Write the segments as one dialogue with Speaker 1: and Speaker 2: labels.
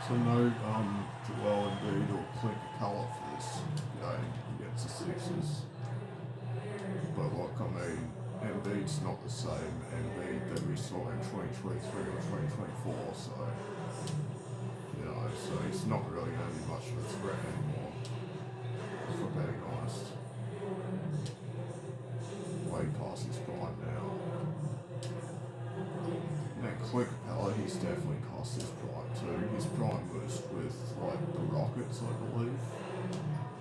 Speaker 1: So no Joel Embiid or Clint Capella for this game against the Sixers. But look, I mean, Embiid's not the same Embiid that we saw in 2023 or 2024, so so he's not really going to be much of a threat anymore, if we're being honest. Way past his prime now. Now, Clint Capella, he's definitely past his prime too. His prime was with, like, the Rockets, I believe.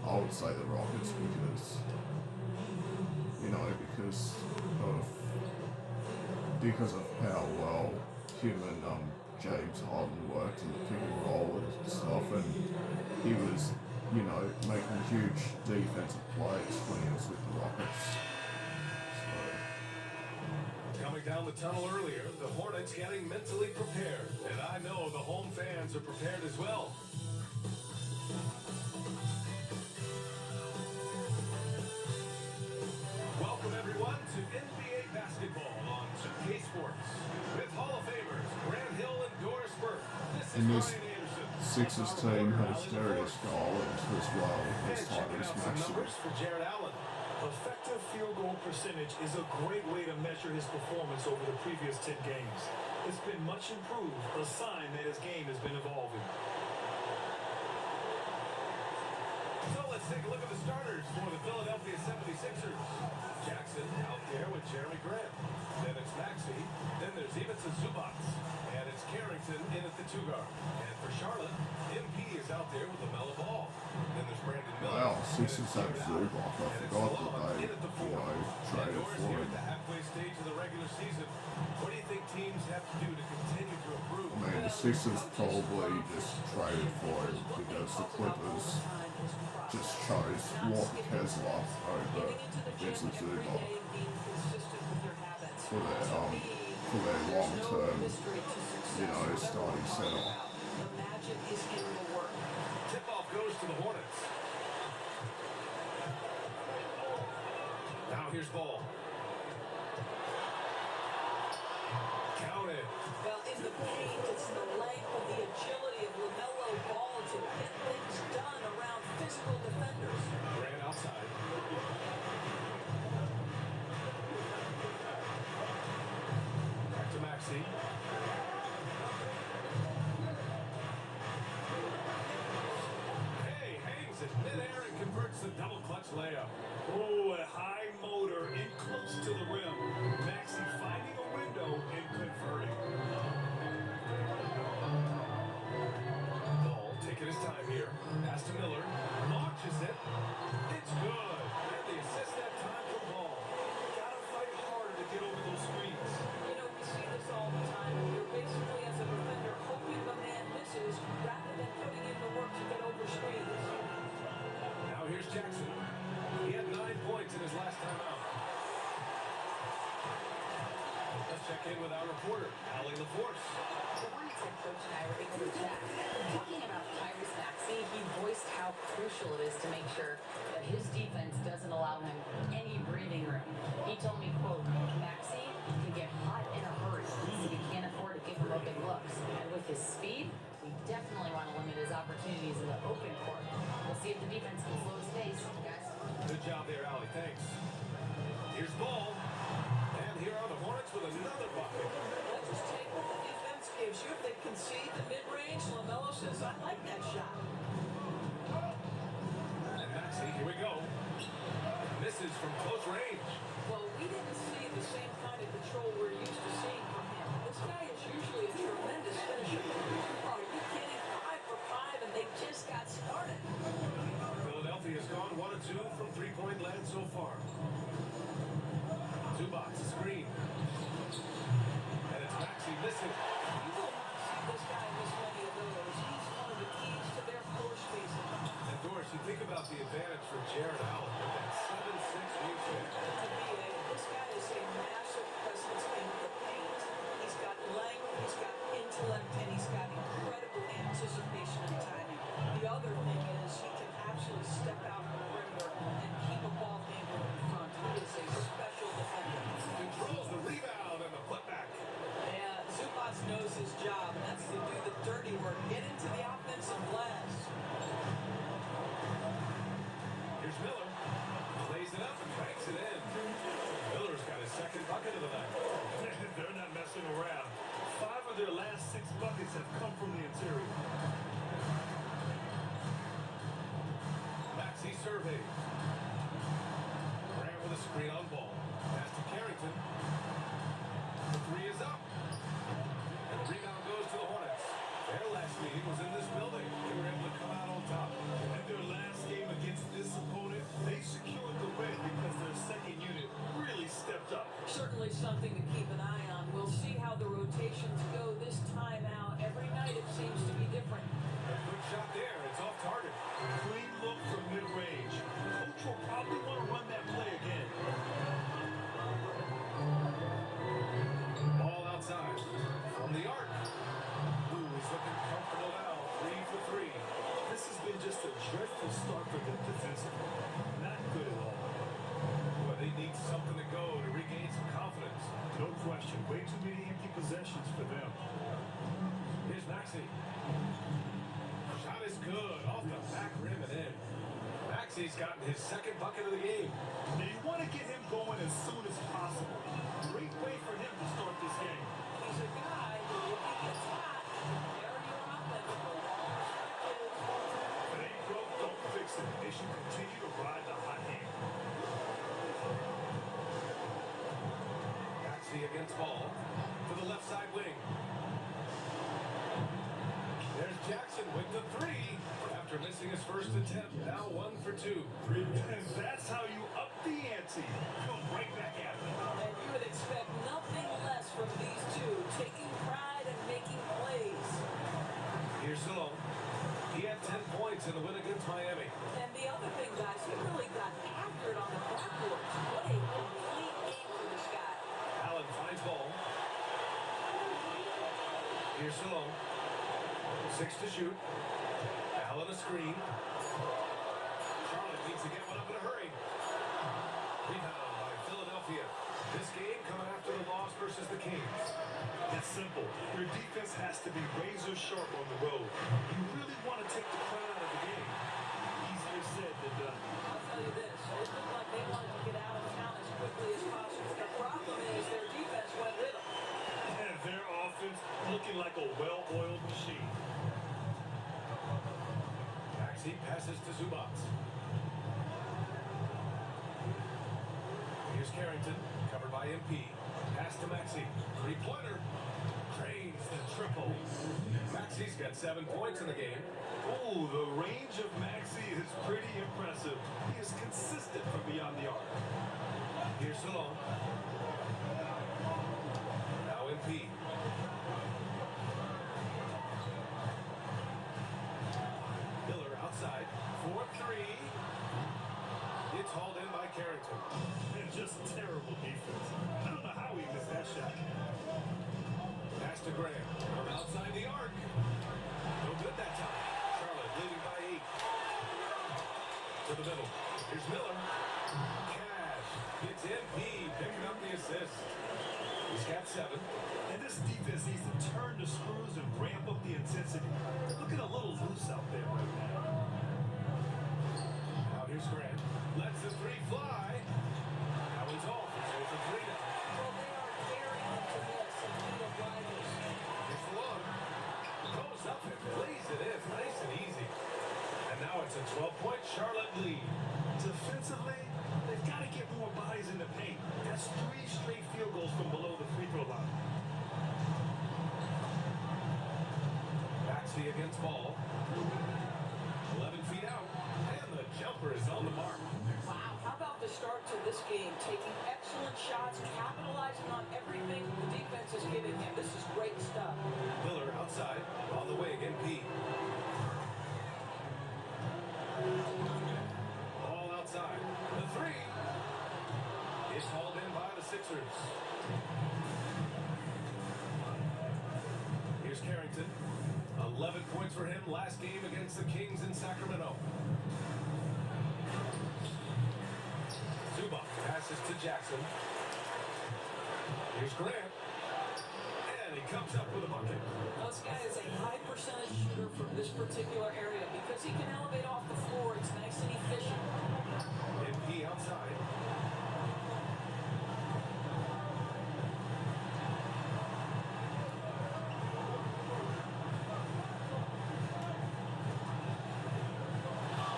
Speaker 1: I would say the Rockets because, because of how well him and James Harden worked in the pick and roll and stuff, and he was, making huge defensive plays when he was with the Rockets.
Speaker 2: Coming down the tunnel earlier, the Hornets getting mentally prepared, and I know the home fans are prepared as well. Welcome everyone to NBA basketball on 2K Sports with Hall of Famers Grant Hill and Doris Burke. This is Brian Anderson.
Speaker 1: Sixers team has Darius Garland as well as Tyrese Maxey.
Speaker 2: Numbers for Jared Allen.
Speaker 3: Effective field goal percentage is a great way to measure his performance over the previous 10 games. It's been much improved, a sign that his game has been evolving.
Speaker 2: So let's take a look at the starters for the Philadelphia 76ers. Jackson out there with Jeremy Grant. Then it's Maxey. Then there's Ivica Zubac. And it's Carrington in at the 2-guard. And for Charlotte, MP is out there with LaMelo Ball. Then there's Brandon Miller.
Speaker 1: Wow, Sixers have Zubac. I forgot that they, traded for him.
Speaker 2: At the halfway stage of the regular season, what do you think teams have to do to continue to improve?
Speaker 1: I mean, the Sixers probably just traded for him because the Clippers just chose Walker Kessler over Vincent Zubac for their long-term, starting center.
Speaker 2: Tip-off goes to the Hornets. Now here's Ball. Counted.
Speaker 4: Well, in the paint, it's the length and the agility of LaMelo Ball to get things done around physical defenders.
Speaker 2: Ran outside. Back to Maxey. Hey, hangs it midair and converts the double clutch layup.
Speaker 3: Oh, a high motor in close to the rim. Maxey finding a window and converting.
Speaker 2: Ball taking his time here. Pass to Miller. Launches it. It's good. And the assist that time for Ball.
Speaker 3: Gotta fight harder to get over those screens.
Speaker 4: We see this all the time. You're basically, as a defender, hoping the man misses rather than putting in the work to get over screens.
Speaker 2: Now here's Jackson. He had 9 points in his last time out. Let's check in with our reporter, Allie LaForce.
Speaker 5: So one tip Coach and I were able to chat. Talking about Tyrese Maxey, he voiced how crucial it is to make sure that his defense doesn't allow him any breathing room. He told me, quote, Maxey can get hot in a hurry, so we can't afford to give him open looks. And with his speed, we definitely want to limit his opportunities in the open court. We'll see if the defense can slow his pace, guys.
Speaker 2: Good job there, Allie. Thanks. Here's Ball. And here are the Hornets with another bucket.
Speaker 4: Let's just take what the defense gives you. If they concede the mid-range, LaMelo says, I like that shot.
Speaker 2: And Maxey, here we go. Misses from close range.
Speaker 4: Well, we didn't see the same kind of control we're used to seeing from him. This guy is usually a tremendous finisher. Are you kidding? 5 for 5, and they just got started.
Speaker 2: Philadelphia's gone 1 of 2 from three-point land so far. Zubac, screen. And it's Maxey missing.
Speaker 4: You will not see this guy miss many of those. He's one of the keys to their floor spacing.
Speaker 2: And Doris, you think about the advantage for Jared Allen with that 7'6" wingspan.
Speaker 4: This guy is a massive presence in the paint. He's got length, he's got intellect, and he's got incredible anticipation and timing. The other thing is he can actually step out on the perimeter and keep a ball handler in front. He is a special defender.
Speaker 2: Controls the rebound and the putback.
Speaker 4: Yeah, Zubac knows his job, and that's to do the dirty work. Get into the offense. glass.
Speaker 2: Here's Miller. Lays it up and banks it in. Miller's got his second bucket of the night.
Speaker 3: They're not messing around. 5 of their last 6 buckets have come from the interior.
Speaker 2: Maxey surveys. Grant with a screen on ball. Pass to Carrington. The three is up. And the rebound goes to the Hornets. Their last meeting was in this building. They were able to come out on top.
Speaker 3: And their last game against this opponent, they secured the win because their second unit really stepped up.
Speaker 4: Certainly something to keep an eye on. We'll see how the rotations go this time out. Every night it seems to be different.
Speaker 2: A good shot there. It's off target.
Speaker 3: Clean look from mid-range. Coach will probably want to run that play again.
Speaker 2: Ball outside. From the arc. Ooh, he's looking comfortable now. 3 for 3.
Speaker 3: This has been just a dreadful start for them defensively. Not good at all.
Speaker 2: Boy, they need something to go to regain some confidence.
Speaker 3: No question. Way too many empty possessions for them.
Speaker 2: Here's Maxey. Shot is good. Off the back rim and in. Maxey's gotten his second bucket of the game.
Speaker 3: Now you want to get him going as soon as possible. Great way for him to start this game.
Speaker 4: He's a guy who, if he gets hot, can carry your offense for long stretches.
Speaker 3: If it ain't broke, don't fix it. They should continue to ride the hot hand.
Speaker 2: Maxey against ball to the left side wing. There's Jackson with the three after missing his first attempt. Now 1 for 2.
Speaker 3: And that's how you up the ante. Come right back at it.
Speaker 4: And you would expect nothing less from these two, taking pride and making plays.
Speaker 2: Here's Salone. He had 10 points in the win against Miami.
Speaker 4: And the other thing, guys, he really got after it on the backboards. What a complete game for this guy.
Speaker 2: Allen finds ball. Here's Salone. 6 to shoot. Allen a screen. Charlotte needs to get one up in a hurry. Rebound by Philadelphia. This game coming after the loss versus the Kings.
Speaker 3: It's simple. Your defense has to be razor sharp on the road. You really want to take the crowd out of the game. Easier said than done.
Speaker 4: I'll tell you this, it looked like they wanted to get out of town as quickly as possible. The problem is their defense went with them.
Speaker 3: And their offense looking like a well-oiled machine.
Speaker 2: Maxey passes to Zubats. Here's Carrington, covered by MP. Pass to Maxey. Three-pointer. Cranes the triple. Maxey's got 7 points in the game.
Speaker 3: Oh, the range of Maxey is pretty impressive. He is consistent from beyond the arc.
Speaker 2: Here's Salone. Now MP. Miller outside. 4-3. It's hauled in by Carrington.
Speaker 3: And just terrible defense. I don't know how he missed that shot.
Speaker 2: Pass to Graham. From outside the arc. No good that time. Charlotte leading by 8. To the middle. Here's Miller. Cash. It's MP picking up the assist. He's got 7.
Speaker 3: And this defense needs to turn the screws and ramp up the intensity. They're looking a little loose out there right now.
Speaker 2: Now here's Grant. Lets the three fly. Now he's off. He's 0 for 3 now.
Speaker 4: Well, they are very into this and need a rivals.
Speaker 2: Here's the long. Goes up and lays it in. Nice and easy. And now it's a 12-point Charlotte lead.
Speaker 3: Defensively, they've got to get more bodies in the paint. That's 3 straight field goals from below the free throw line.
Speaker 2: Maxey against ball. 11 feet out. And the jumper is on the mark.
Speaker 4: Wow, how about the start to this game? Taking excellent shots, capitalizing on everything the defense is giving him. This is great stuff.
Speaker 2: Miller outside. On the wing, MP. Ball outside. The three is hauled in by the Sixers. Here's Carrington. 11 points for him last game against the Kings in Sacramento. Zubac passes to Jackson. Here's Grant. And he comes up with a bucket.
Speaker 4: This guy is a high percentage shooter from this this particular area because he can elevate off the floor. It's nice and efficient.
Speaker 2: MP outside.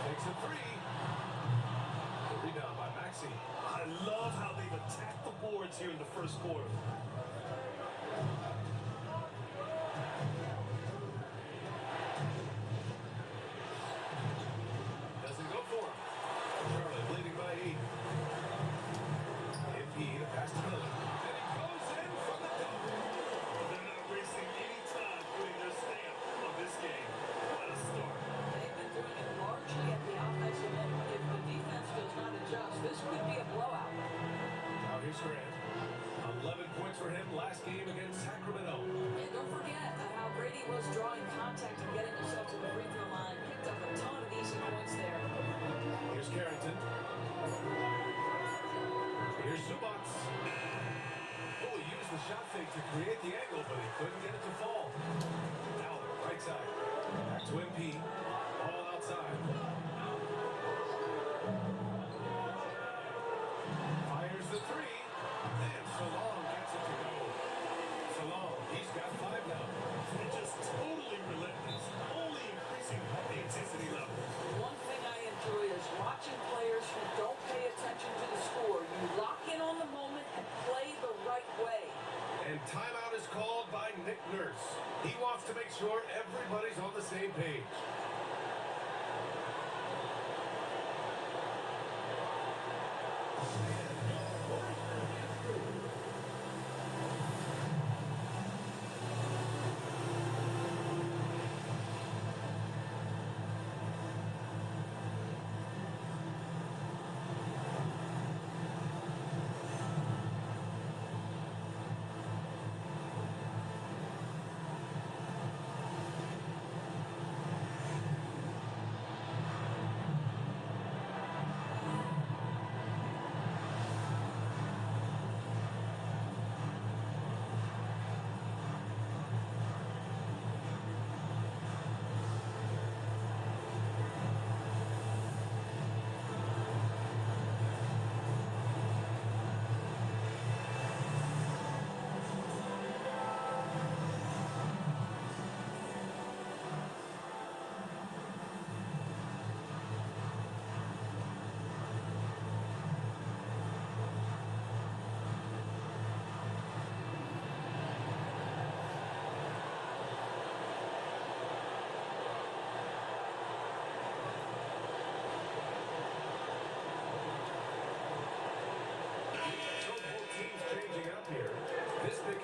Speaker 2: Takes a three. The rebound by Maxey.
Speaker 3: I love how they've attacked the boards here in the first quarter.
Speaker 2: Doesn't go for him. Charlotte leading by 8. MP the pass to Miller. And he goes in from the dunk.
Speaker 3: They're not wasting any time putting their stamp on this game. What a start.
Speaker 4: They've been doing it largely at the offensive end. If the defense does not adjust, this could be a blowout.
Speaker 2: Now here's Grant. 11 points for him last game against Sacramento.
Speaker 4: And don't forget how Brady was drawing contact and getting himself to the free throw line. Picked up a ton of easy points there.
Speaker 2: Here's Carrington. Here's Zubats. Oh, he used the shot fake to create the angle, but he couldn't get it to fall. Now, right side. Back to MP. All outside. Fires the three. And Salon gets it to go. Salon, he's got 5 now.
Speaker 3: They're just totally relentless, only increasing the intensity level.
Speaker 4: One thing I enjoy is watching players who don't pay attention to the score. You lock in on the moment and play the right way.
Speaker 2: And timeout is called by Nick Nurse. He wants to make sure everybody's on the same page.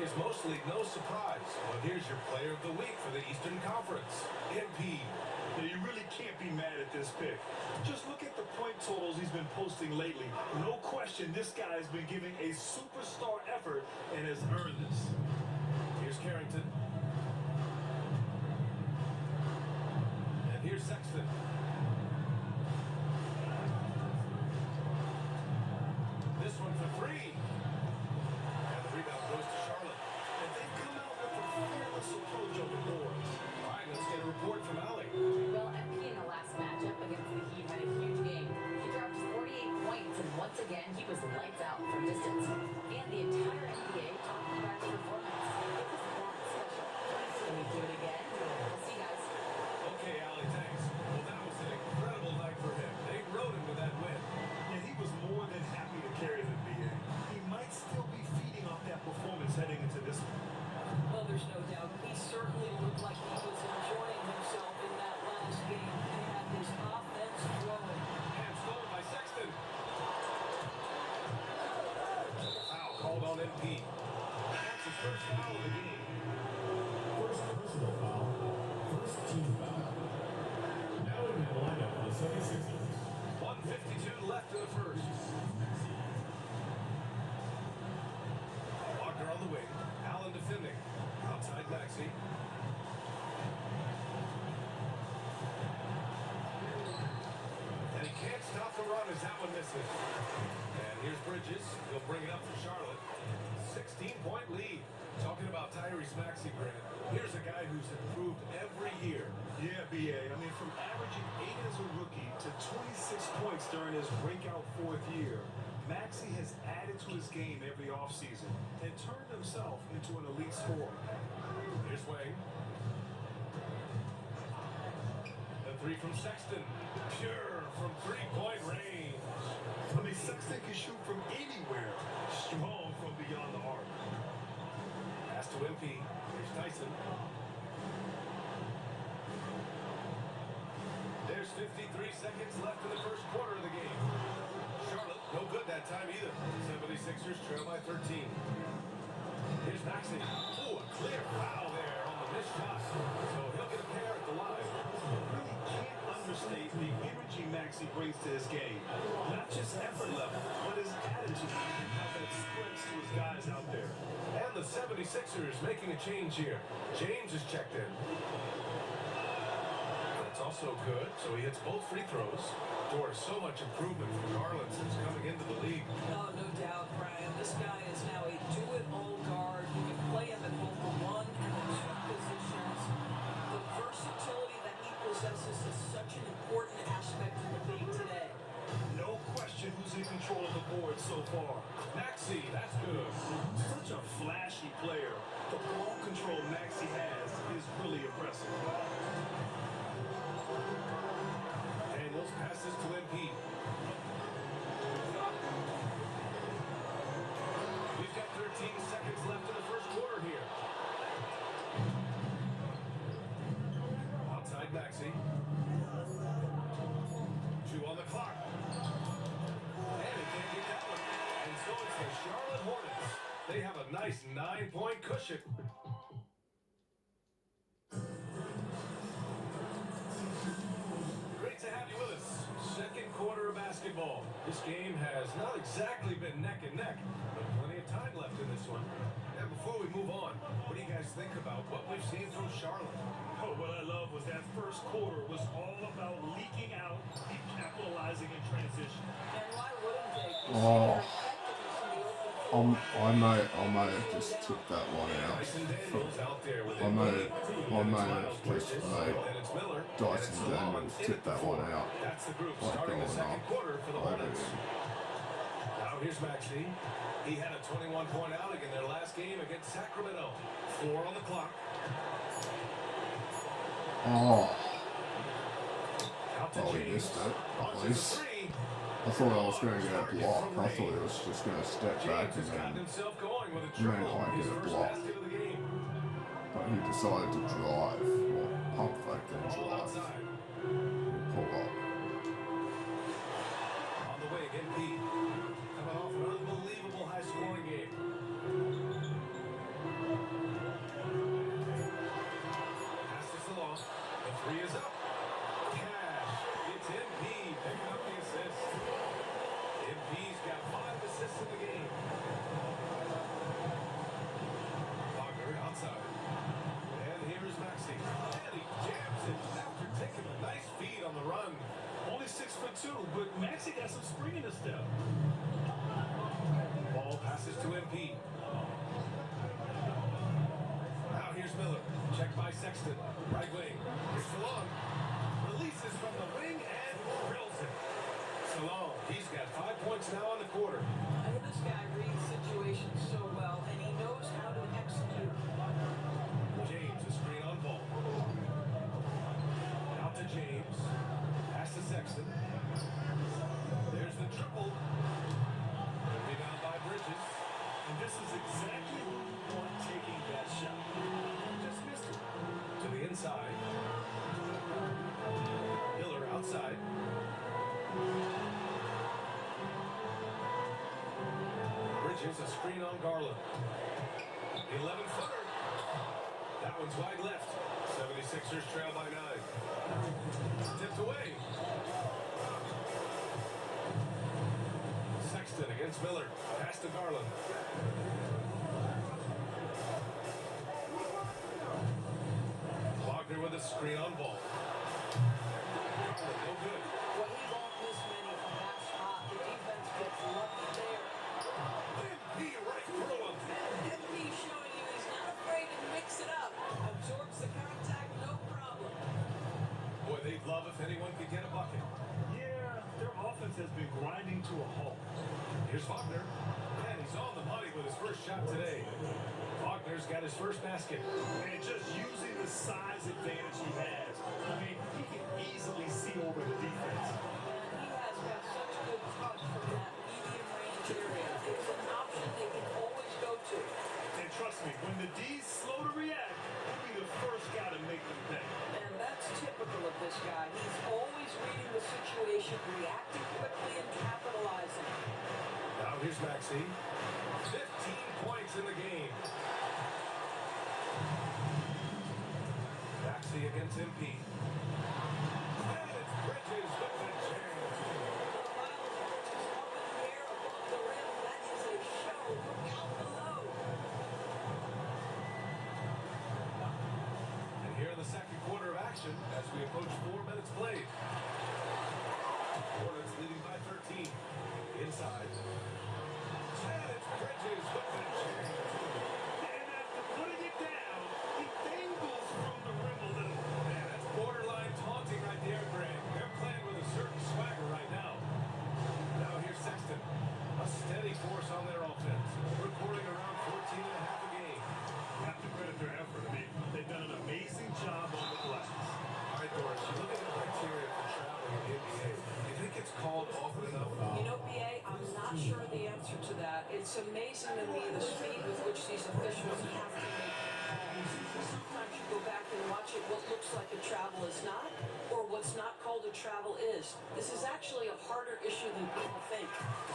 Speaker 2: Is mostly no surprise. Well, here's your player of the week for the Eastern Conference, MP.
Speaker 3: Now, you really can't be mad at this pick. Just look at the point totals he's been posting lately. No question, this guy has been giving a superstar effort and has earned this.
Speaker 2: Here's Carrington. And here's Sexton. This one for 3. And the rebound goes to Charlotte.
Speaker 3: And they've come out with a fearless approach on the boards.
Speaker 2: All right, let's get a report from Allie.
Speaker 5: Well, MP in the last matchup against the Heat had a huge game. He dropped 48 points, and once again, he was lights out from distance. And the entire NBA talking about his performance. It was that special. Can we do it again? We'll see, guys.
Speaker 2: Okay, Allie, thanks. Well, that was an incredible night for him. They rode him to that win.
Speaker 3: And he was more than happy to carry the NBA. He might still be feeding off that performance heading into this one.
Speaker 4: Well, there's no doubt. He certainly looked like he was enjoying himself in that last game. He had his offense flowing.
Speaker 2: And stolen by Sexton. Foul called on MP. That's his first foul of the game.
Speaker 6: First personal foul, first team foul. Now in the lineup for the 76ers.
Speaker 2: 1:52 left in the first. Walker on the wing. Allen defending. Outside Maxey. And he can't stop the run as that one misses. And here's Bridges. He'll bring it up for Charlotte. 16-point lead. Talking about Tyrese Maxey, Grant. Here's a guy who's improved every year.
Speaker 3: Yeah, points during his breakout 4th year, Maxey has added to his game every offseason and turned himself into an elite scorer.
Speaker 2: Here's Wayne. The three from Sexton. Pure from three-point range.
Speaker 3: I mean, Sexton can shoot from anywhere. Strong from beyond the arc.
Speaker 2: Pass to MP. Here's Tyson. There's 53 seconds left in the first quarter of the game. Charlotte, no good that time either. 76ers trail by 13. Here's Maxey. Oh, a clear foul there on the missed shot. So he'll get a pair at the line.
Speaker 3: Really can't understate the energy Maxey brings to his game. Not just effort level, but his attitude and how that spreads to his guys out there.
Speaker 2: And the 76ers making a change here. James is checked in. That's also good, so he hits both free throws. Towards so much improvement from Garland since coming into the league.
Speaker 4: Oh, no doubt, Brian. This guy is now a do-it-all guard. You can play him at both the one and the two positions. The versatility that he possesses is such an important aspect of the league today.
Speaker 3: No question who's in control of the board so far.
Speaker 2: Maxey, that's good.
Speaker 3: Such a flashy player. The ball control Maxey has is really impressive.
Speaker 2: And those passes to MP. We've got 13 seconds left in the first quarter here. Outside Maxey. 2 on the clock. And he can't get that one. And so it's the Charlotte Hornets. They have a nice 9-point cushion. Great to have you with us. Second quarter of basketball. This game has not exactly been neck and neck, but plenty of time left in this one. And before we move on, what do you guys think about what we've seen from Charlotte?
Speaker 3: Oh, what I love was that first quarter was all about leaking out and capitalizing in transition.
Speaker 4: And why wouldn't they?
Speaker 1: Oh.
Speaker 4: I
Speaker 1: I may have just took that one out.
Speaker 2: Dyson Daniels out there with
Speaker 1: I may
Speaker 2: it.
Speaker 1: have just made
Speaker 2: And it's Miller.
Speaker 1: Dyson Daniels tip that one out.
Speaker 2: That's the group
Speaker 1: Like
Speaker 2: starting the
Speaker 1: going
Speaker 2: second
Speaker 1: up.
Speaker 2: quarter for the
Speaker 1: Like
Speaker 2: Hornets.
Speaker 1: it.
Speaker 2: Now here's Maxey. He had a 21-point outing in their last game against Sacramento. 4 on the clock.
Speaker 1: Oh,
Speaker 2: Out to
Speaker 1: oh, he
Speaker 2: James.
Speaker 1: missed it. At
Speaker 2: Launches a
Speaker 1: least.
Speaker 2: three.
Speaker 1: I thought I was going to get a block. I thought he was just going to step back
Speaker 2: James has
Speaker 1: and
Speaker 2: gotten
Speaker 1: then,
Speaker 2: himself going with a
Speaker 1: Man,
Speaker 2: triple.
Speaker 1: I
Speaker 2: His
Speaker 1: get a
Speaker 2: first
Speaker 1: block.
Speaker 2: basket of the game.
Speaker 1: but he decided to drive, or pump fake then
Speaker 2: Ball
Speaker 1: drive,
Speaker 2: outside.
Speaker 1: and pull up.
Speaker 2: On the way again, Pete. Coming off an unbelievable high-scoring game. Passes along. The three is up. Cash. It's MP picking up the assist. MP's got 5 assists in the game. Wagner outside. And here is Maxey. And he jams it after taking a nice feed on the run.
Speaker 3: Only 6'2", but Maxey got some spring in his step.
Speaker 2: Ball passes to MP. Now here's Miller. Checked by Sexton. Right wing. Here's Salon. Releases from the wing and drills it. Salon, he's got 5 points now on the quarter.
Speaker 4: This guy reads situations so well, and he knows how to execute.
Speaker 2: James, a screen on ball. Out to James. Pass to Sexton. There's the triple. Rebound by Bridges.
Speaker 3: And this is exactly who you want taking that shot. Just missed it.
Speaker 2: To the inside. Miller outside. Bridges, a screen on Garland. 11-footer. That one's wide left. 76ers trail by 9. Tipped away. Sexton against Miller. Pass to Garland. Wagner with a screen on ball. No good.
Speaker 4: Well, he won't miss many from that spot. The defense gets lucky there.
Speaker 2: MP right through him.
Speaker 4: MP showing you he's not afraid to mix it up. Absorbs the contact, no problem.
Speaker 2: Boy, they'd love if anyone could get a bucket.
Speaker 3: Yeah, their offense
Speaker 2: Here's Faulkner. And he's on the money with his first shot today. Faulkner's got his first basket.
Speaker 3: And just using the size advantage he has. I mean, he can easily see over the defense.
Speaker 4: And he has got such good touch from that medium range area. It's an option they can always go to.
Speaker 3: And trust me, when the D's slow to react, he'll be the first guy to make them pay.
Speaker 4: And that's typical of this guy. He's always reading the situation, reacting quickly, and capitalizing.
Speaker 2: Now here's Maxey. 15 points in the game. Maxey against MP. And it's Bridges with the jam.
Speaker 4: Miles Bridges up in the air above the rim. That is a show. Look out below.
Speaker 2: And here in the second quarter of action, as we approach 4 minutes played. Hornets leading by 13. Inside. And it's Bridges with the jam.
Speaker 3: And after putting it down, he dangles from the rim a little.
Speaker 2: Man, that's borderline taunting right there, Greg. They're playing with a certain swagger right now. Now here's Sexton. A steady force on their offense. Recording around 14 and a half a game.
Speaker 3: Have to credit their effort. I mean, they've done an amazing job on the glass.
Speaker 2: All right, Doris, you look at the criteria for traveling in the NBA. You think it's called often enough?
Speaker 4: You know, BA, I'm not sure the answer to that. It's amazing to me the speed with which these officials have to make calls. Sometimes you go back and watch it, what looks like a travel is not, or what's not called a travel is. This is actually a harder issue than people think.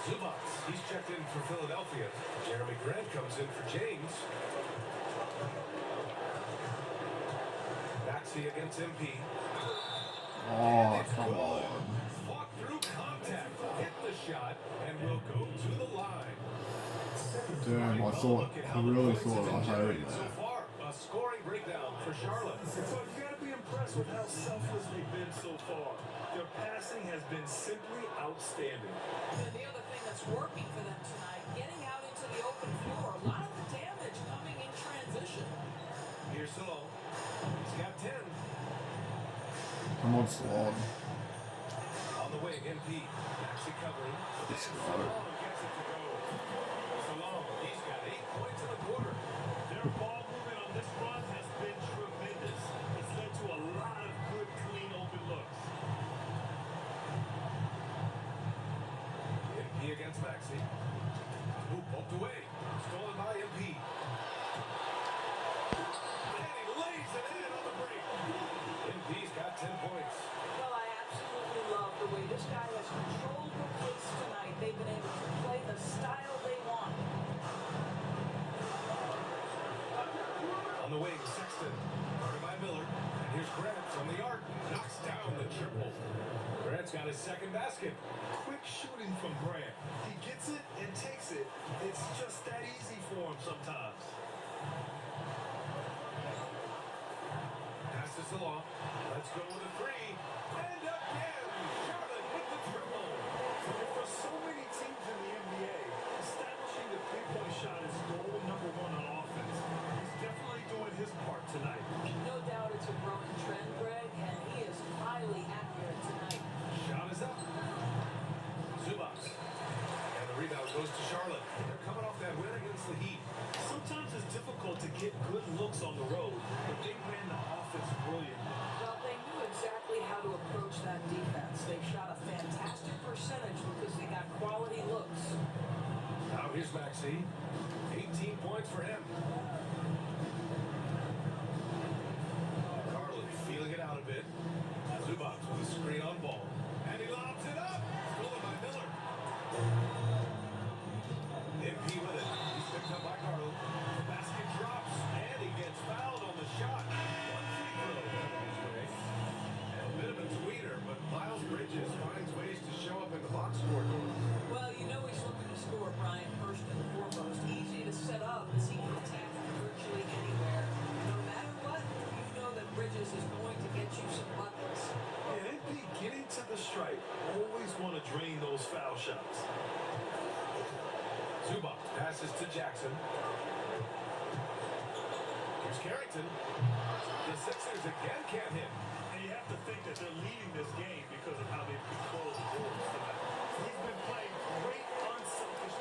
Speaker 2: Zubac, he's checked in for Philadelphia. Jeremy Grant comes in for James. Maxey against MP.
Speaker 1: Oh, come on.
Speaker 2: Fought through contact, hit the shot, and will go to the line.
Speaker 1: Damn, I really thought I had it
Speaker 2: So
Speaker 1: there.
Speaker 2: far, a scoring breakdown for Charlotte.
Speaker 3: So you got to be impressed with how selfless they've been so far. Their passing has been simply outstanding.
Speaker 4: And the other thing that's working for them tonight, getting out into the open floor. A lot of the damage coming in transition.
Speaker 2: Here's Salone. He's got 10.
Speaker 1: Come on, Slog.
Speaker 2: On the wing, MP. Maxey covering.
Speaker 1: Let's go.
Speaker 2: Salone gets it to go. Salone, he's got 8 points in the quarter.
Speaker 3: Their ball movement on this run has been tremendous. It's led to a lot of good, clean, open looks.
Speaker 2: MP against Maxey. Who poked away. Stolen by MP. And he lays it in on the break. MP's got 10 points.
Speaker 4: Well, I absolutely love the way this guy has controlled the pace tonight. They've been able to play the style they want.
Speaker 2: On the wing, Sexton. Guarded by Miller. And here's Grant from the arc. Knocks down the triple. Grant's got his second basket.
Speaker 3: Quick shooting from Grant. He gets it and takes it. It's just that easy for him sometimes.
Speaker 2: Passes along. Let's go with a three. And again, Charlotte with the triple.
Speaker 3: And for so many teams in the NBA, establishing the three-point shot is goal number one on offense. He's definitely doing his part tonight.
Speaker 4: No doubt it's a growing trend, Greg, and he is highly accurate tonight.
Speaker 2: Shot is up. Zubac. And the rebound goes to Charlotte. They're coming off that win against the Heat.
Speaker 3: Sometimes it's difficult to get good looks on the road, but they ran the offense brilliantly.
Speaker 4: Well, they knew exactly how to approach that defense. They shot a fantastic percentage because they got quality looks.
Speaker 2: Now here's Maxey. 18 points for him. Garland feeling it out a bit. Zubac with a screen on ball. And he lobs it up. Stolen by Miller. MP with it. He's picked up by Garland. Basket drops. And he gets fouled on the shot. One free throw coming his way. And a bit of a tweeter, but Miles Bridges finds ways to show up in the box score.
Speaker 4: Well, you know he's looking to score, Brian, first and foremost. Easy to set up as he can attack from virtually anywhere. No matter what, you know that Bridges is going to get you some buckets.
Speaker 3: And MP getting to the stripe, always want to drain those foul shots.
Speaker 2: Zubac passes to Jackson. Here's Carrington. The Sixers again can't hit.
Speaker 3: And you have to think that they're leading this game because of how they've controlled the boards tonight. He's been playing great, unselfish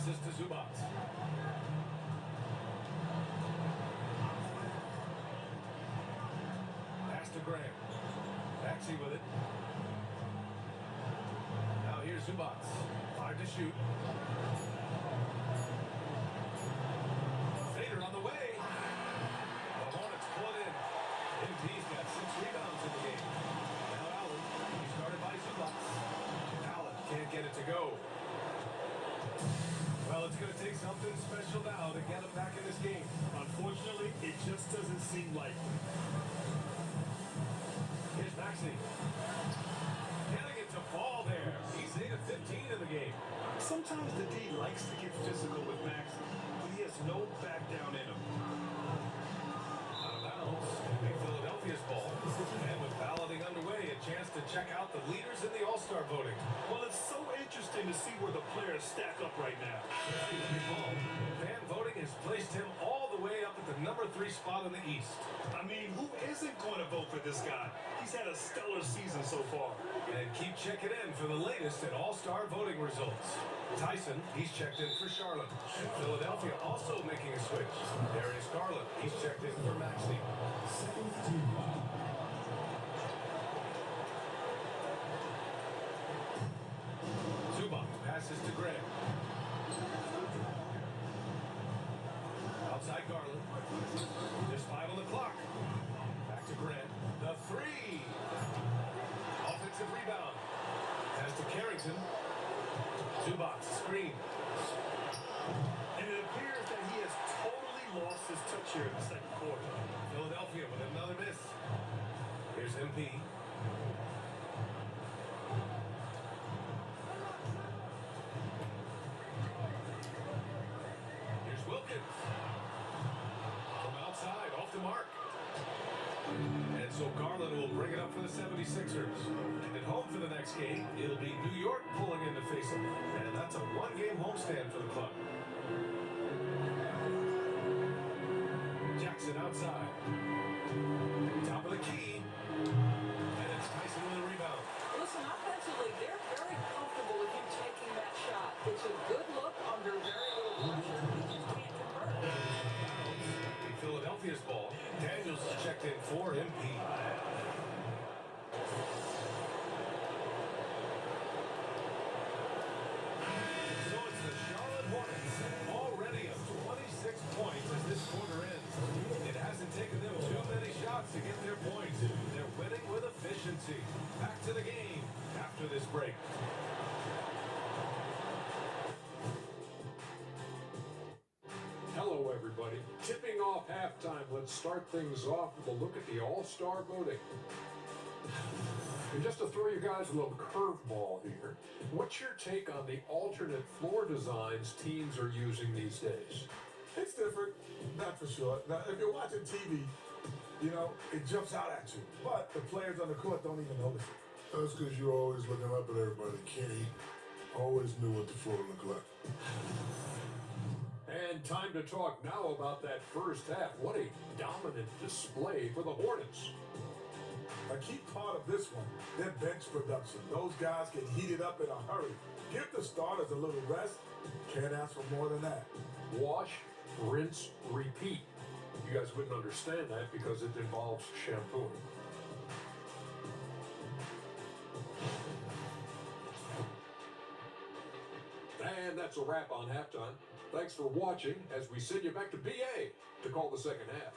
Speaker 2: Passes to Zubac. Pass to Graham. Maxey with it. Now here's Zubac. 5 to shoot. Fader on the way. The Hornets pull it in. MP's got 6 rebounds in the game. Now Allen. He's guarded by Zubac. Allen can't get it to go. Well, it's going to take something special now to get him back in this game.
Speaker 3: Unfortunately, it just doesn't seem like it.
Speaker 2: Here's Maxey. Getting it to fall there. He's 8 of 15 in the game.
Speaker 3: Sometimes the D likes to get physical with Maxey, but he has no back down in him.
Speaker 2: Out of bounds. It'll be Philadelphia's ball. And with balloting underway, a chance to check out the leaders in the All-Star voting.
Speaker 3: Well, it's so interesting to see where the players stack up right now.
Speaker 2: Fan voting has placed him all the way up at the number 3 spot in the East.
Speaker 3: I mean, who isn't going to vote for this guy? He's had a stellar season so far.
Speaker 2: And keep checking in for the latest in All-Star voting results. Tyson, he's checked in for Charlotte. And Philadelphia also making a switch. Darius Garland, he's checked in for Maxey.
Speaker 6: Second team foul.
Speaker 2: Zubac passes to Graham. Outside Garland. Just 5 on the clock. Back to Grant. The 3. Offensive rebound. Pass to Carrington. Zubac screen.
Speaker 3: And it appears that he has totally lost his touch here in the second quarter.
Speaker 2: Philadelphia with another miss. Here's MP. Here's Wilkins. From outside, off the mark. And so Garland will bring it up for the 76ers. And at home for the next game, it'll be New York pulling in to face them. And that's a 1-game homestand for the club. Jackson outside. Top of the key. And it's Tyson with a rebound.
Speaker 4: Listen, offensively, they're very comfortable with him taking that shot. It's a good look under very little pressure. He just can't convert.
Speaker 2: Philadelphia's ball. Daniels is checked in for MP. So it's the Charlotte Hornets already up 26 points as this quarter ends. It hasn't taken them too many shots to get their points. They're winning with efficiency. Back to the game after this break.
Speaker 7: Hello, everybody. Tipping off halftime, let's start things off with a look at the All-Star voting. And just to throw you guys a little curveball here, what's your take on the alternate floor designs teams are using these days?
Speaker 8: It's different, that's for sure. Now, if you're watching TV, you know, it jumps out at you. But the players on the court don't even notice it.
Speaker 9: That's because you're always looking up at everybody. Kenny always knew what the floor looked like.
Speaker 7: And time to talk now about that first half. What a dominant display for the Hornets.
Speaker 8: A key part of this one, their bench production. Those guys get heated up in a hurry. Give the starters a little rest. Can't ask for more than that.
Speaker 7: Wash, rinse, repeat. You guys wouldn't understand that because it involves shampooing. And that's a wrap on halftime. Thanks for watching as we send you back to BA to call the second half.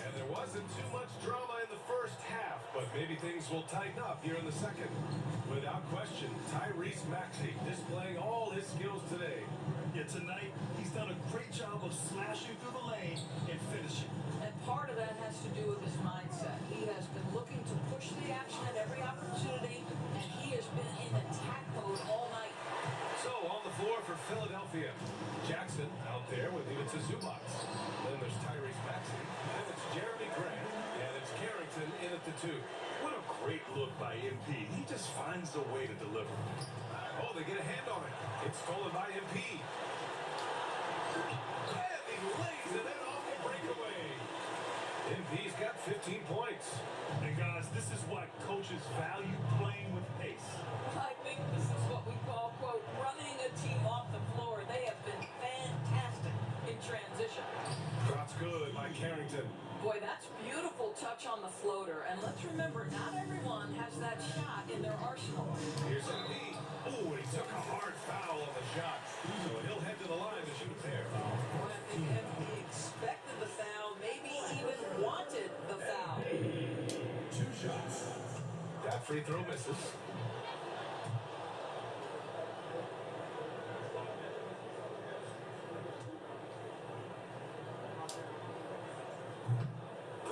Speaker 2: And there wasn't too much drama in the first half, but maybe things will tighten up here in the second. Without question, Tyrese Maxey displaying all his skills today.
Speaker 3: Yet tonight, he's done a great job of smashing through the lane and finishing.
Speaker 4: And part of that has to do with his mindset. He has been looking to push the action at every opportunity, and he has been in attack mode all night.
Speaker 2: So on the floor for Philadelphia, Jackson out there with Ivica Zubac. Then there's Tyrese Maxey. Then it's Jeremy Grant. And it's Carrington in at the 2.
Speaker 3: What a great look by MP. He just finds a way to deliver.
Speaker 2: Oh, they get a hand on it. It's stolen by MP. And he lays it in off the breakaway. MP's got 15 points.
Speaker 3: And guys, this is why coaches value playing with pace.
Speaker 4: I think this is what we call, quote, running a team off the floor. They have been fantastic in transition.
Speaker 2: Shots good by Carrington.
Speaker 4: Boy, that's beautiful touch on the floater. And let's remember, not everyone has that shot in their arsenal.
Speaker 2: Here's MP. Oh, he took a hard foul on the shot. So he'll head to the line to shoot a pair.
Speaker 4: Boy, I think MP expected the foul, maybe even wanted the foul.
Speaker 6: 2 shots.
Speaker 2: That free throw misses.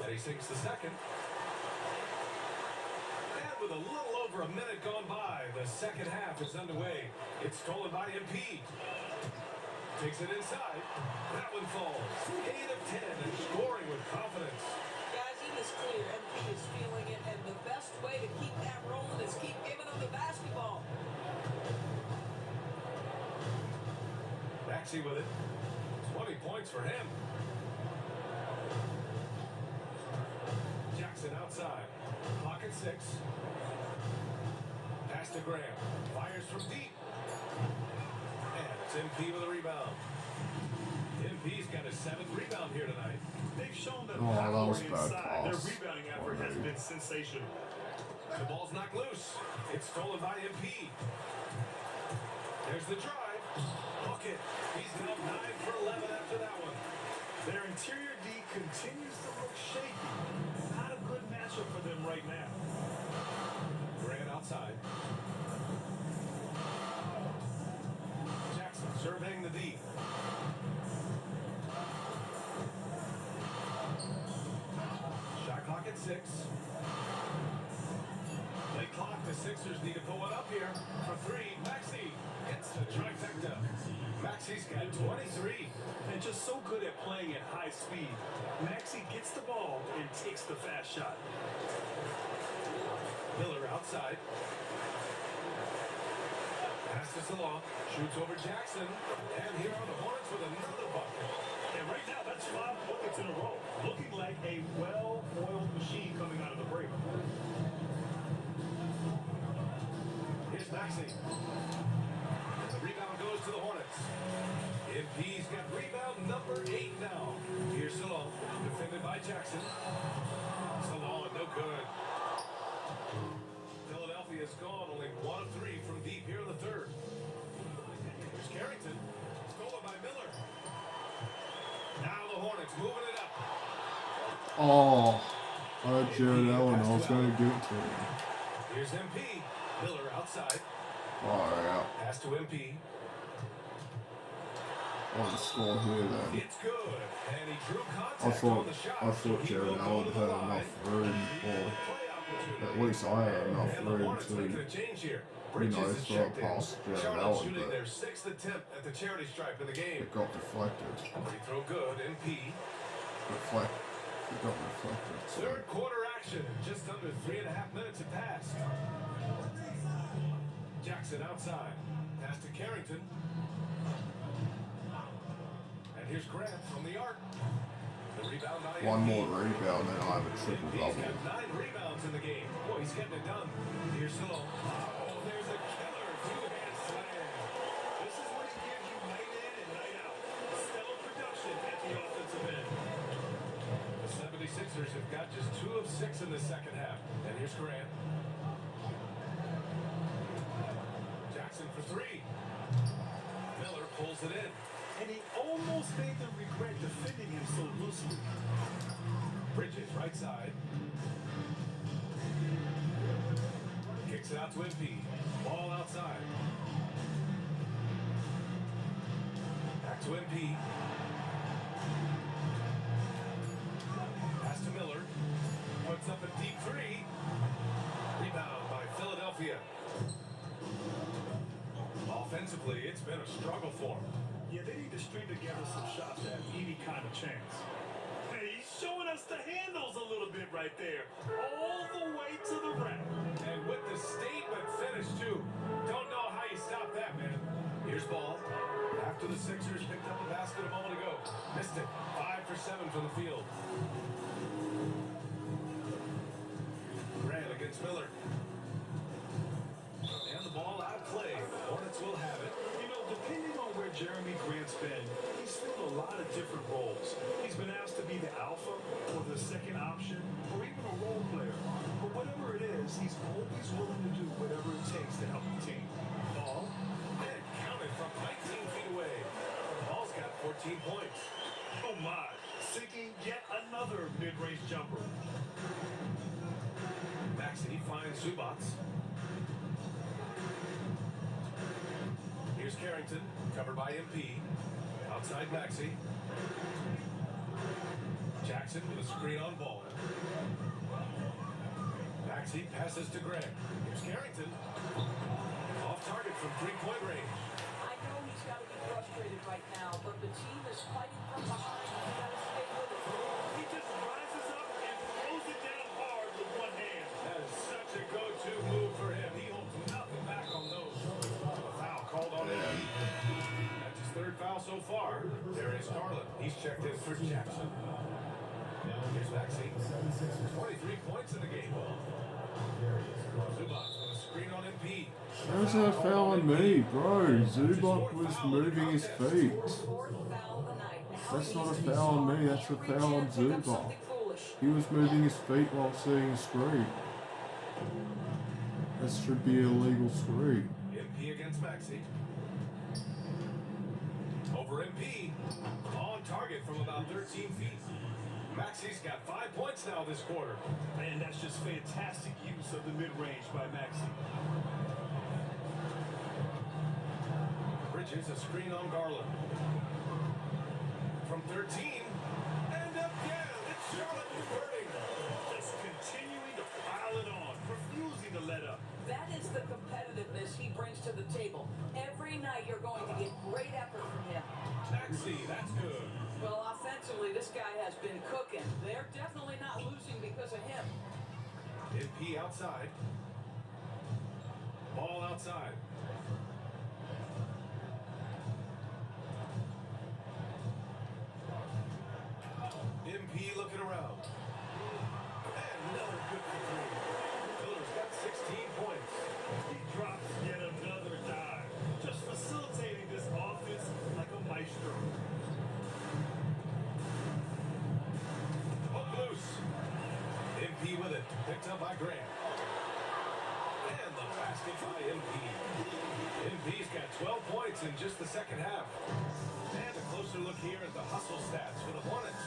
Speaker 2: And he sinks the second. And with a little over a minute gone by, the second half is underway. It's stolen by MP. Takes it inside. That one falls. 8 of 10 and scoring with confidence.
Speaker 4: Guys, it is clear MP is feeling it, and the best way to keep that rolling is keep giving him the basketball.
Speaker 2: Maxey with it. 20 points for him. Jackson outside. Clock at 6. Pass to Graham. Fires from deep. And it's MP with a rebound. MP's got his 7th rebound here tonight.
Speaker 3: They've shown that
Speaker 1: Oh, that
Speaker 3: power
Speaker 1: was a bad
Speaker 3: inside. Their
Speaker 1: pass.
Speaker 3: rebounding effort has been sensational.
Speaker 2: The ball's knocked loose. It's stolen by MP. There's the drive. Bucket. He's now 9 for 11 after that one.
Speaker 3: Their interior D continues to look shaky. Not a good matchup for them right now.
Speaker 2: Grant outside. Jackson surveying the D. Shot clock at 6. Late clock. The Sixers need to pull one up here for 3. Maxey hits the trifecta. Maxey's got 23.
Speaker 3: And just so good at playing at high speed. Maxey gets the ball and takes the fast shot.
Speaker 2: Miller outside. Passes along. Shoots over Jackson. And here are the Hornets with another bucket.
Speaker 3: And right now, that's 5 buckets in a row. Looking like a well-oiled machine coming out of the break.
Speaker 2: Here's Maxey. And the rebound goes to the Hornets. MP's got rebound number 8 now. Here's Salon. Defended by Jackson. Salon, no good. Philadelphia's gone. Only 1 of 3 from deep here in the third. Here's Carrington. Stolen by Miller. Now the Hornets moving it up.
Speaker 1: Oh, I had Jared Allen. I was going to give it to him.
Speaker 2: Here's MP. Miller outside.
Speaker 1: Far out.
Speaker 2: Pass to MP.
Speaker 1: On the score here then.
Speaker 2: It's good. And he drew
Speaker 1: I
Speaker 2: contact on the shot.
Speaker 1: thought Jared Allen had enough room, or at least I had enough
Speaker 2: And the
Speaker 1: room
Speaker 2: Hornets
Speaker 1: to,
Speaker 2: making a change here.
Speaker 1: you
Speaker 2: Bridges
Speaker 1: know,
Speaker 2: is
Speaker 1: throw
Speaker 2: checked
Speaker 1: it
Speaker 2: in.
Speaker 1: past Jared
Speaker 2: Charlotte
Speaker 1: Allen,
Speaker 2: shooting
Speaker 1: but
Speaker 2: their 6th attempt at the charity stripe in the game.
Speaker 1: it got deflected.
Speaker 2: Free throw good. MP.
Speaker 1: It got reflected. So.
Speaker 2: Third quarter action. Just under 3.5 minutes have passed. Jackson outside. Pass to Carrington. And here's Grant from the arc. The rebound by
Speaker 1: One
Speaker 2: MP.
Speaker 1: more rebound and I have a triple
Speaker 2: He's
Speaker 1: double.
Speaker 2: got 9 rebounds in the game. Boy, he's getting it done. Here's Salon. Oh, there's a killer 2-hand slam.
Speaker 3: This is what he gives you night in and night out. Stellar production at the offensive end.
Speaker 2: The 76ers have got just 2 of 6 in the second half. And here's Grant. Jackson for 3. Miller pulls it in.
Speaker 3: And he almost made them regret defending him so loosely.
Speaker 2: Bridges right side. Kicks it out to MP. Ball outside. Back to MP. Pass to Miller. Puts up a deep 3. Rebound by Philadelphia. Offensively, it's been a struggle for him.
Speaker 3: Yeah, they need to string together some shots to have any kind of chance. Hey, he's showing us the handles a little bit right there. All the way to the rack.
Speaker 2: And with the statement finish, too. Don't know how you stop that, man. Here's ball. After the Sixers picked up a basket a moment ago. Missed it. 5 for 7 from the field. against Miller. And the ball out of play. Hornets will have it.
Speaker 3: You know, depending on where Jeremy Grant's been, he's filled a lot of different roles. He's been asked to be the alpha or the second option or even a role player. But whatever it is, he's always willing to do whatever it takes to help the team.
Speaker 2: Ball. And counted from 19 feet away. Ball's got 14 points.
Speaker 3: Oh my, sinking yet another mid-range jumper.
Speaker 2: Maxey finds Zubats. Here's Carrington, covered by MP. Outside Maxey. Jackson with a screen on ball. Maxey passes to Grant. Here's Carrington. Off target from three-point range.
Speaker 4: I know he's got to be frustrated right now, but the team is fighting from behind. He's got to stay with it.
Speaker 3: He just rises up and throws it down hard with one hand.
Speaker 2: That is such a go-to move for him. He holds nothing back on those. A foul called on him. That's his third foul so far. There is Garland. He's checked in for Jackson. Here's Maxey. 23 points in the game. Zubac with a screen on MP.
Speaker 1: How's that a foul on me, bro? Zubac was moving his feet.
Speaker 4: Fourth foul of the night. Now
Speaker 1: That's
Speaker 4: he
Speaker 1: not a
Speaker 4: needs to be
Speaker 1: foul on
Speaker 4: smart.
Speaker 1: me, that's a
Speaker 4: Every
Speaker 1: foul on
Speaker 4: chance to pick up
Speaker 1: Zubac.
Speaker 4: something foolish.
Speaker 1: He was moving his feet while seeing a screen. That should be a legal screen.
Speaker 2: MP against Maxey. Over MP. On target from about 13 feet. Maxey's got 5 points now this quarter.
Speaker 3: And that's just fantastic use of the mid-range by Maxey.
Speaker 2: Bridges a screen on Garland. From 13. And again, it's Charlotte converting.
Speaker 3: Just continuing to pile it on, refusing to let up.
Speaker 4: That is the competitiveness he brings to the table. Every night you're going to get great effort from him.
Speaker 2: Maxey, that's good.
Speaker 4: Well, offensively, this guy has been cooking. They're definitely not losing because of him.
Speaker 2: MP outside. Ball outside. MP looking around. And another good for three. Miller's got 16 points.
Speaker 3: He drops yet another dive, just facilitating this offense like a maestro.
Speaker 2: Hook loose. MP with it. Picked up by Grant. And the basket by MP. MP's got 12 points in just the second half. And a closer look here at the hustle stats for the Hornets.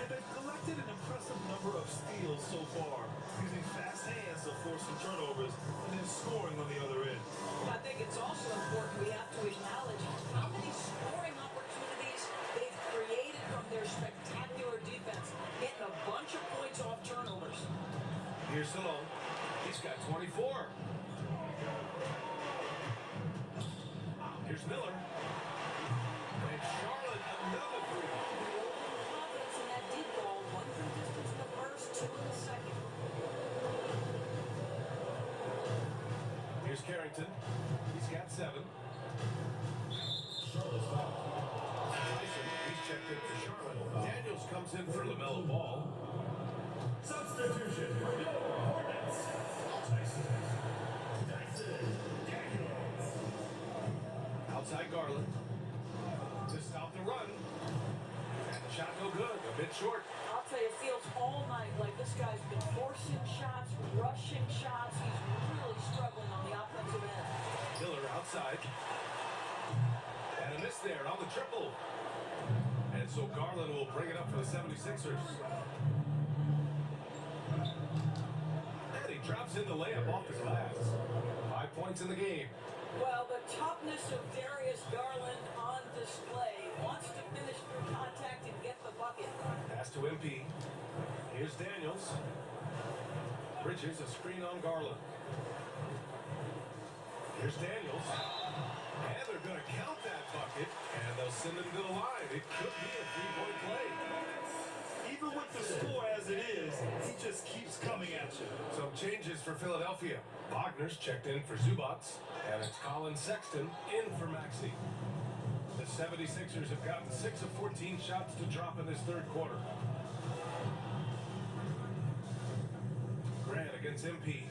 Speaker 3: And they've collected an impressive number of steals so far, using fast hands to force some turnovers and then scoring on the other end.
Speaker 4: I think it's also important we have to acknowledge how many scoring opportunities they've created from their spectacular defense, getting a bunch of points off turnovers.
Speaker 2: Here's Salone. He's got 24. Here's Miller. And Charlotte, another three.
Speaker 4: Confidence in that deep ball, one from distance in the first, two in the second.
Speaker 2: Here's Carrington. He's got 7. Tyson, he's checked in for Charlotte. Daniels comes in for LaMelo Ball.
Speaker 6: Substitution for your Hornets. Tyson Daniels.
Speaker 2: Outside Garland. To stop the run. And the shot no good. A bit short.
Speaker 4: I'll tell you, it feels all night like this guy's been forcing shots, rushing shots. He's really struggling on the offensive end.
Speaker 2: Miller outside. And a miss there on the triple. And so Garland will bring it up for the 76ers. And he drops in the layup off the glass. 5 points in the game.
Speaker 4: Well, the toughness of Darius Garland on display. Wants to finish through contact and get the bucket.
Speaker 2: Pass to MP. Here's Daniels. Bridges a screen on Garland. Here's Daniels. And they're going to count that bucket. And they'll send him to the line. It could be a three-point play.
Speaker 3: Even with the score as it is, he just keeps coming at you.
Speaker 2: Some changes for Philadelphia. Wagner's checked in for Zubats. And it's Colin Sexton in for Maxey. The 76ers have gotten 6 of 14 shots to drop in this third quarter. Grant against MP.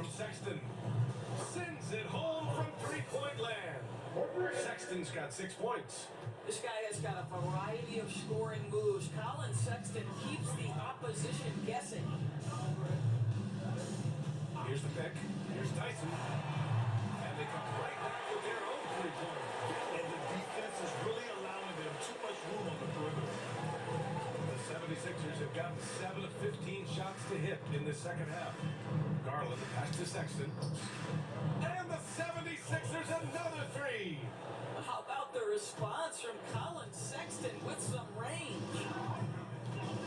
Speaker 2: from Sexton. Sends it home from three-point land. Sexton's got 6 points.
Speaker 4: This guy has got a variety of scoring moves. Colin Sexton keeps the opposition guessing.
Speaker 2: Here's the pick. Here's Tyson. And they come right back with their own three-pointer.
Speaker 3: And the defense is really allowing them too much room on the perimeter.
Speaker 2: The 76ers have gotten 7 of 15 shots to hit in the second half. Garland pass to Sexton. And the 76ers another three.
Speaker 4: How about the response from Colin Sexton with some range?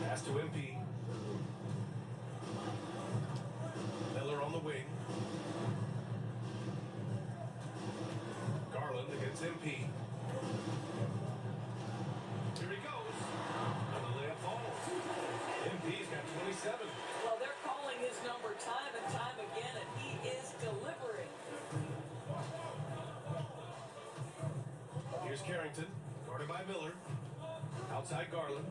Speaker 2: Pass to MP. Miller on the wing. Garland against MP. Here he goes. And the layup falls. MP's got 27.
Speaker 4: Well, they're calling his number time and time again, and he is delivering.
Speaker 2: Here's Carrington, guarded by Miller. Outside Garland.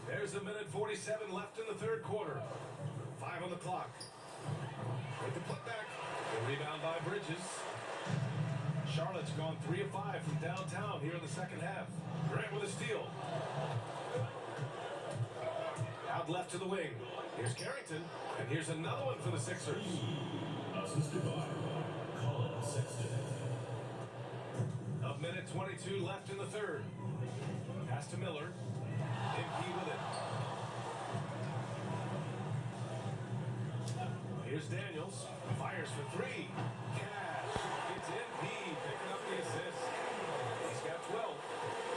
Speaker 2: There's a minute 47 left in the third quarter. 5 on the clock. With the putback. The rebound by Bridges. Charlotte's gone 3 of 5 from downtown here in the second half. Grant with a steal. Out left to the wing. Here's Carrington. And here's another one for the Sixers.
Speaker 6: Assisted by Colin Sexton.
Speaker 2: A minute 22 left in the third. Pass to Miller. MP with it. Here's Daniels. Fires for 3. Cash. It's MP picking up the assist. He's got 12.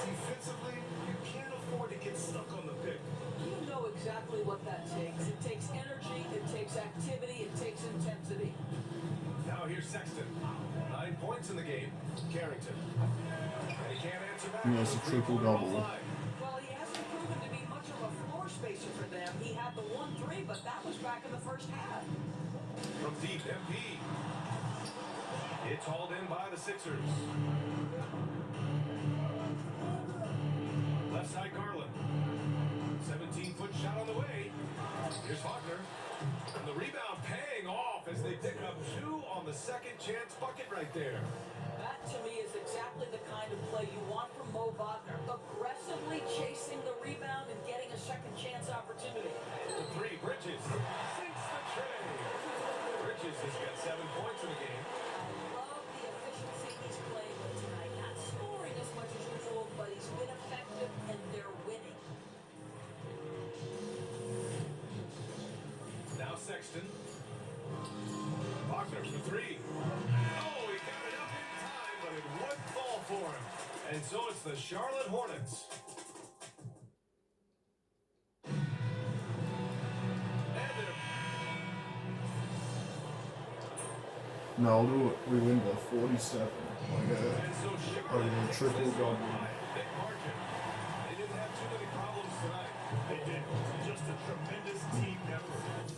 Speaker 3: Defensively, you can't afford to get stuck on the pick.
Speaker 4: You know exactly what that takes. It takes energy, it takes activity, it takes intensity.
Speaker 2: Now here's Sexton. 9 points in the game. Carrington. And he can't answer back.
Speaker 1: He has a triple-double.
Speaker 4: Well, he hasn't proven to be much of a floor spacer for them. He had the 1-3, but that was back in the first half.
Speaker 2: From deep, MP. It's hauled in by the Sixers. Left side Garland. 17-foot shot on the way. Here's Faulkner. And the rebound paying off as they pick up 2 on the second chance bucket right there.
Speaker 4: That, to me, is exactly the kind of play you want from Mo Wagner. Aggressively chasing the rebound and getting a second chance opportunity.
Speaker 2: The 3, Bridges. Sinks the tray. Bridges has got 7 points in the game.
Speaker 4: I love the efficiency he's playing with tonight. Not scoring as much as usual, but he's been effective and they're winning.
Speaker 2: Now Sexton. Faulkner for 3. Oh, he got it up in time, but it wouldn't fall for him. And so it's the Charlotte Hornets. And they're
Speaker 1: No, we win by 47. Like
Speaker 2: And so Charlotte
Speaker 1: a
Speaker 2: takes
Speaker 1: triple
Speaker 2: this one
Speaker 1: double.
Speaker 2: by a big margin. They didn't have too many problems tonight.
Speaker 3: They did. Just a tremendous team effort.